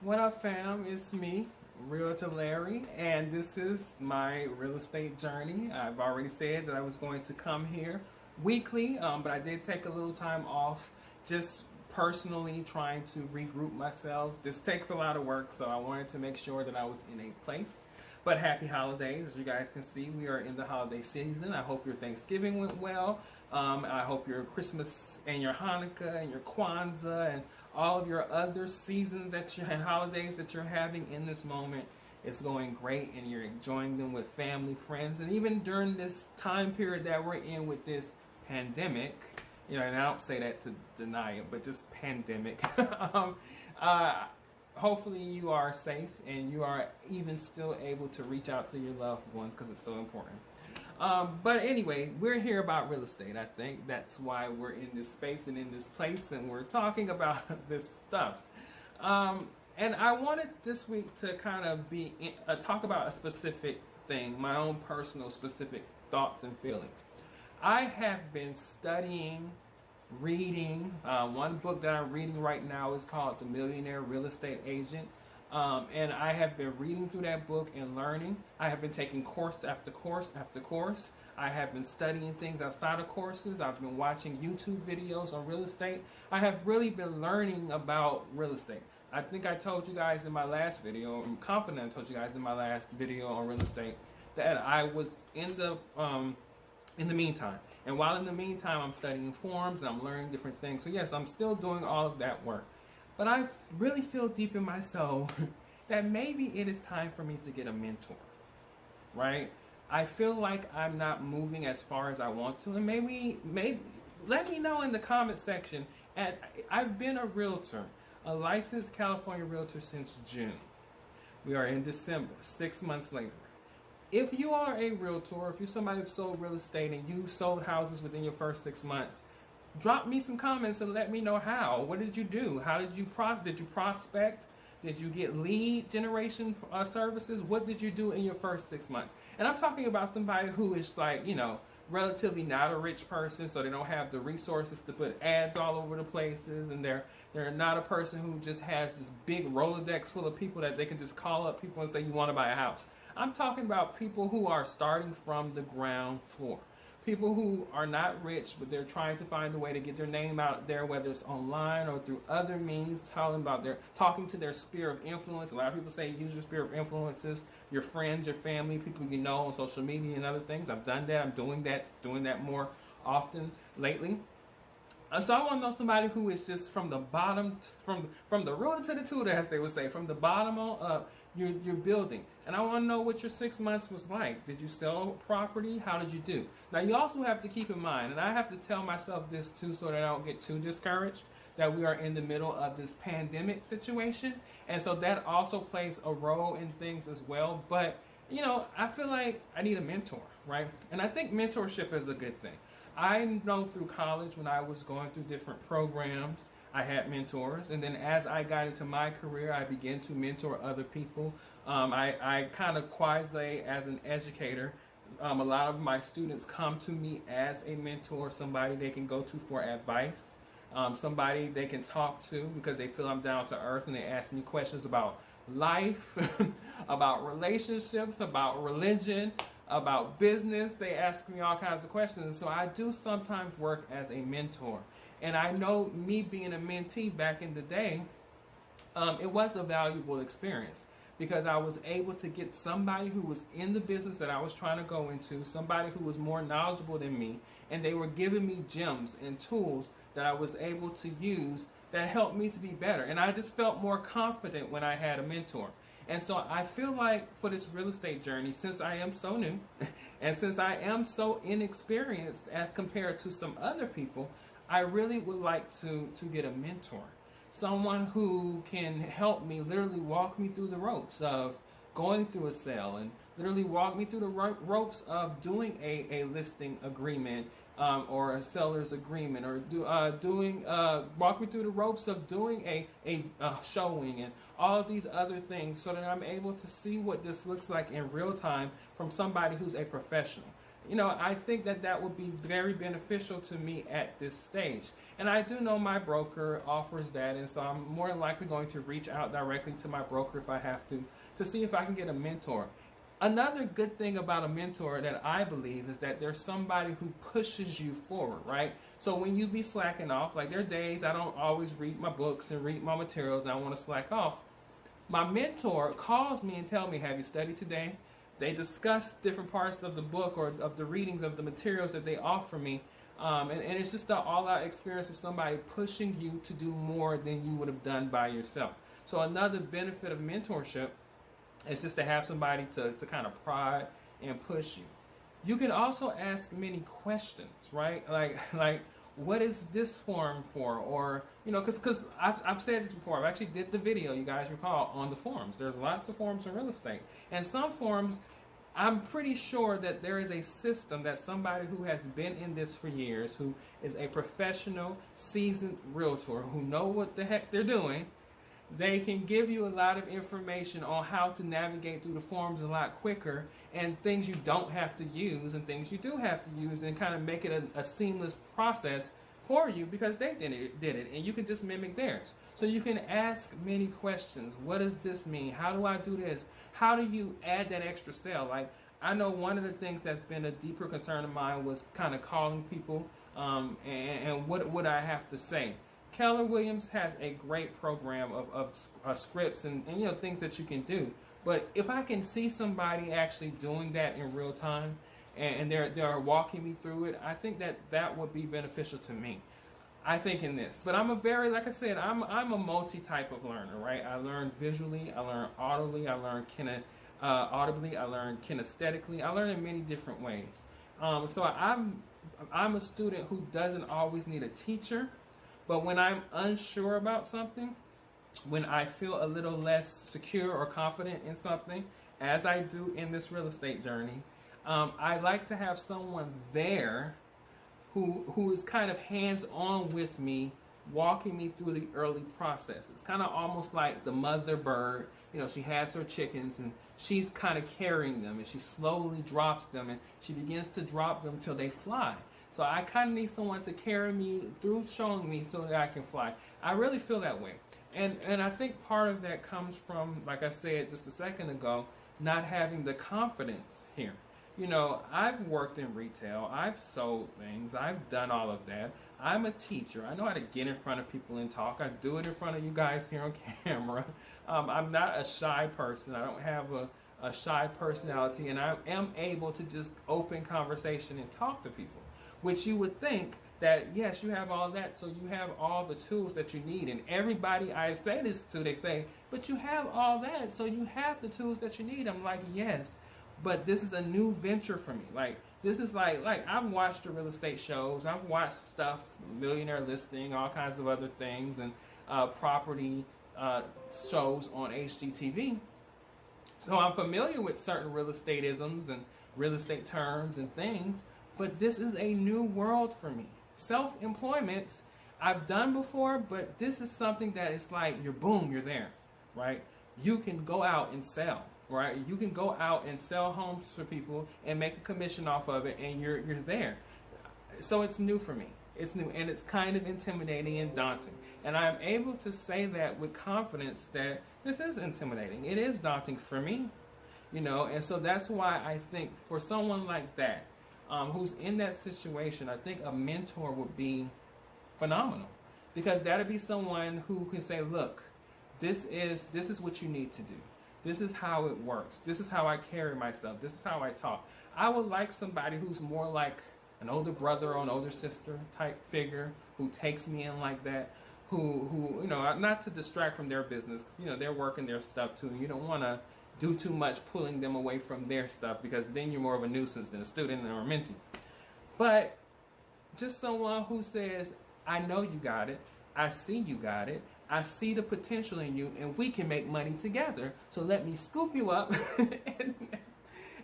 What up, fam? It's me, Realtor Larry, and this is my real estate journey. I've already said that I was going to come here weekly, but I did take a little time off just personally trying to regroup myself. This takes a lot of work, so I wanted to make sure that I was in a place. But happy holidays. As you guys can see, we are in the holiday season. I hope your Thanksgiving went well. I hope your Christmas and your Hanukkah and your Kwanzaa and all of your other seasons and holidays that you're having in this moment is going great and you're enjoying them with family, friends, and even during this time period that we're in with this pandemic, and I don't say that to deny it, but just pandemic. Hopefully you are safe and you are even still able to reach out to your loved ones because it's so important. But anyway, we're here about real estate. I think that's why we're in this space and in this place and we're talking about this stuff. And I wanted this week to kind of talk about a specific thing, my own personal specific thoughts and feelings. I have been studying, reading. One book that I'm reading right now is called The Millionaire Real Estate Agent. And I have been reading through that book and learning. I have been taking course after course after course. I have been studying things outside of courses. I've been watching YouTube videos on real estate. I have really been learning about real estate. I think I told you guys in my last video, I'm confident I told you guys in my last video on real estate that I was in the meantime. And while in the meantime, I'm studying forms and I'm learning different things. So yes, I'm still doing all of that work. But I really feel deep in my soul that maybe it is time for me to get a mentor, right? I feel like I'm not moving as far as I want to. And maybe let me know in the comment section. I've been a realtor, a licensed California realtor since June. We are in December, 6 months later. If you are a realtor, if you're somebody who sold real estate and you sold houses within your first 6 months, drop me some comments and let me know how. What did you do? How did you prospect? Did you get lead generation services? What did you do in your first 6 months? And I'm talking about somebody who is like, relatively not a rich person, so they don't have the resources to put ads all over the places, and they're not a person who just has this big Rolodex full of people that they can just call up people and say, you want to buy a house. I'm talking about people who are starting from the ground floor. People who are not rich, but they're trying to find a way to get their name out there, whether it's online or through other means, talking to their sphere of influence. A lot of people say use your sphere of influences, your friends, your family, people you know on social media and other things. I've done that. I'm doing that more often lately. So I want to know somebody who is just from the bottom, from the rooter to the tutor, as they would say, from the bottom on up, you're building. And I want to know what your 6 months was like. Did you sell property? How did you do? Now, you also have to keep in mind, and I have to tell myself this too so that I don't get too discouraged, that we are in the middle of this pandemic situation. And so that also plays a role in things as well. But, I feel like I need a mentor, right? And I think mentorship is a good thing. I know through college, when I was going through different programs, I had mentors. And then as I got into my career, I began to mentor other people. I kind of quasi as an educator. A lot of my students come to me as a mentor, somebody they can go to for advice, somebody they can talk to because they feel I'm down to earth and they ask me questions about life, about relationships, about religion, about business. They ask me all kinds of questions. So I do sometimes work as a mentor. And I know me being a mentee back in the day, it was a valuable experience because I was able to get somebody who was in the business that I was trying to go into, somebody who was more knowledgeable than me, and they were giving me gems and tools that I was able to use that helped me to be better. And I just felt more confident when I had a mentor. And so I feel like for this real estate journey, since I am so new and since I am so inexperienced as compared to some other people, I really would like to get a mentor. Someone who can help me, literally walk me through the ropes of going through a sale and literally walk me through the ropes of doing a listing agreement or a seller's agreement, or walk me through the ropes of doing a showing and all of these other things, so that I'm able to see what this looks like in real time from somebody who's a professional. I think that that would be very beneficial to me at this stage. And I do know my broker offers that, and so I'm more than likely going to reach out directly to my broker if I have to see if I can get a mentor. Another good thing about a mentor that I believe is that there's somebody who pushes you forward, right? So when you be slacking off, like there are days I don't always read my books and read my materials and I want to slack off. My mentor calls me and tells me, have you studied today? They discuss different parts of the book or of the readings of the materials that they offer me. And it's just an all-out experience of somebody pushing you to do more than you would have done by yourself. So another benefit of mentorship is just to have somebody to kind of prod and push you. You can also ask many questions, right? Like what is this form for? Or, because I've said this before. I've actually did the video, you guys recall, on the forms. There's lots of forms in real estate. And some forms, I'm pretty sure that there is a system that somebody who has been in this for years, who is a professional, seasoned realtor, who know what the heck they're doing, they can give you a lot of information on how to navigate through the forms a lot quicker, and things you don't have to use and things you do have to use, and kind of make it a seamless process for you because they did it, and you can just mimic theirs. So you can ask many questions. What does this mean? How do I do this? How do you add that extra sale? Like, I know one of the things that's been a deeper concern of mine was kind of calling people and what would I have to say. Keller Williams has a great program of scripts and things that you can do. But if I can see somebody actually doing that in real time and they're walking me through it, I think that would be beneficial to me. I think in this. But I'm like I said, I'm a multi-type of learner, right? I learn visually, I learn audibly, I learn audibly, I learn kinesthetically, I learn in many different ways. So I'm a student who doesn't always need a teacher. But when I'm unsure about something, when I feel a little less secure or confident in something, as I do in this real estate journey, I like to have someone there who is kind of hands-on with me, walking me through the early process. It's kind of almost like the mother bird. She has her chickens and she's kind of carrying them, and she slowly drops them, and she begins to drop them till they fly. So I kind of need someone to carry me through showing me so that I can fly. I really feel that way. And I think part of that comes from, like I said just a second ago, not having the confidence here. I've worked in retail. I've sold things. I've done all of that. I'm a teacher. I know how to get in front of people and talk. I do it in front of you guys here on camera. I'm not a shy person. I don't have a shy personality, and I am able to just open conversation and talk to people. Which you would think that, yes, you have all that, so you have all the tools that you need. And everybody I say this to, they say, but you have all that, so you have the tools that you need. I'm like, yes, but this is a new venture for me. Like, this is like I've watched the real estate shows. I've watched stuff, Millionaire Listing, all kinds of other things, and property shows on HGTV. So I'm familiar with certain real estate isms and real estate terms and things. But this is a new world for me. Self-employment, I've done before, but this is something that is like, you're there, right? You can go out and sell, right? You can go out and sell homes for people and make a commission off of it, and you're there. So it's new for me. It's new, and it's kind of intimidating and daunting. And I'm able to say that with confidence that this is intimidating. It is daunting for me, and so that's why I think for someone like that, who's in that situation, I think a mentor would be phenomenal, because that'd be someone who can say, look, this is what you need to do. This is how it works. This is how I carry myself. This is how I talk. I would like somebody who's more like an older brother or an older sister type figure, who takes me in like that, who not to distract from their business, because they're working their stuff too, and you don't want to do too much pulling them away from their stuff, because then you're more of a nuisance than a student or a mentee. But just someone who says, I know you got it, I see you got it, I see the potential in you, and we can make money together. So let me scoop you up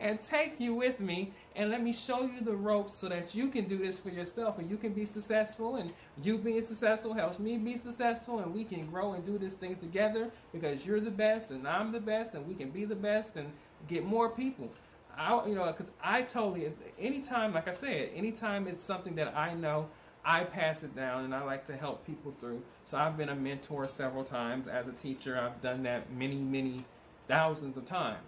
and take you with me, and let me show you the ropes so that you can do this for yourself, and you can be successful, and you being successful helps me be successful, and we can grow and do this thing together because you're the best and I'm the best, and we can be the best and get more people. because I totally, anytime, like I said, anytime it's something that I know, I pass it down, and I like to help people through. So I've been a mentor several times as a teacher. I've done that many, many thousands of times.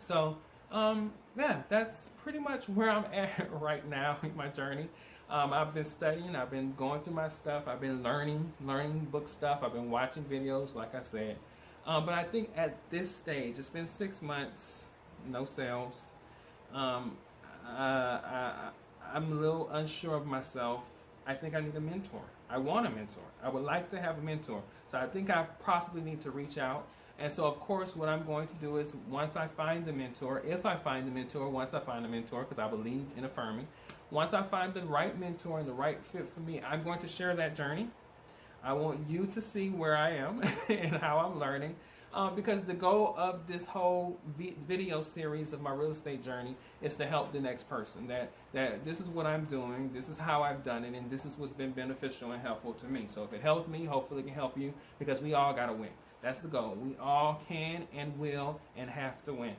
So, yeah, that's pretty much where I'm at right now in my journey. I've been studying. I've been going through my stuff. I've been learning book stuff. I've been watching videos, like I said. But I think at this stage, it's been 6 months, no sales. I'm a little unsure of myself. I think I need a mentor. I want a mentor. I would like to have a mentor. So I think I possibly need to reach out. And so, of course, what I'm going to do is once I find the mentor, if I find the mentor, once I find a mentor, because I believe in affirming, once I find the right mentor and the right fit for me, I'm going to share that journey. I want you to see where I am and how I'm learning. Because the goal of this whole video series of my real estate journey is to help the next person. That this is what I'm doing, this is how I've done it, and this is what's been beneficial and helpful to me. So if it helped me, hopefully it can help you, because we all got to win. That's the goal. We all can and will and have to win.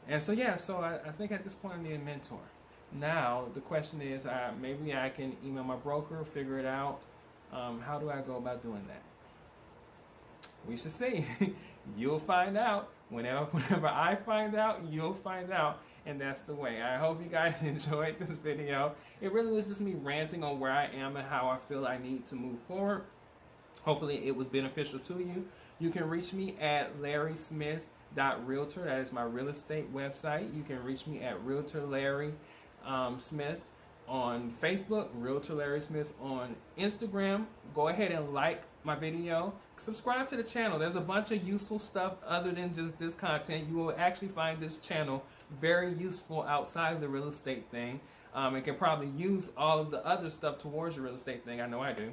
And so, yeah, so I think at this point I need a mentor. Now, the question is, maybe I can email my broker, figure it out. How do I go about doing that? We should see. You'll find out. Whenever I find out, you'll find out. And that's the way. I hope you guys enjoyed this video. It really was just me ranting on where I am and how I feel I need to move forward. Hopefully it was beneficial to you. You can reach me at larrysmith.realtor. That is my real estate website. You can reach me at Realtor Larry Smith on Facebook, Realtor Larry Smith on Instagram. Go ahead and like my video. Subscribe to the channel. There's a bunch of useful stuff other than just this content. You will actually find this channel very useful outside of the real estate thing. And can probably use all of the other stuff towards the real estate thing. I know I do.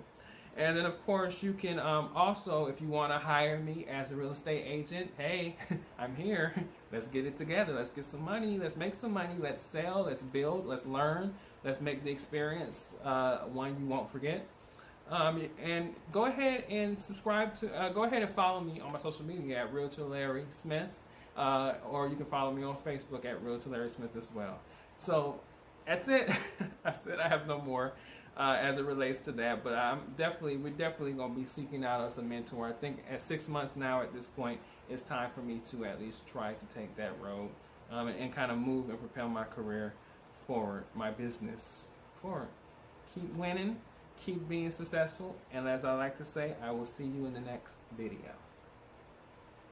And then, of course, you can also, if you want to hire me as a real estate agent, hey, I'm here. Let's get it together. Let's get some money. Let's make some money. Let's sell. Let's build. Let's learn. Let's make the experience one you won't forget. And go ahead and subscribe to, go ahead and follow me on my social media at Realtor Larry Smith. Or you can follow me on Facebook at Realtor Larry Smith as well. So that's it. I said I have no more. As it relates to that, but we're definitely going to be seeking out as a mentor. I think at 6 months now at this point, it's time for me to at least try to take that road and kind of move and propel my career forward, my business forward. Keep winning, keep being successful, and as I like to say, I will see you in the next video.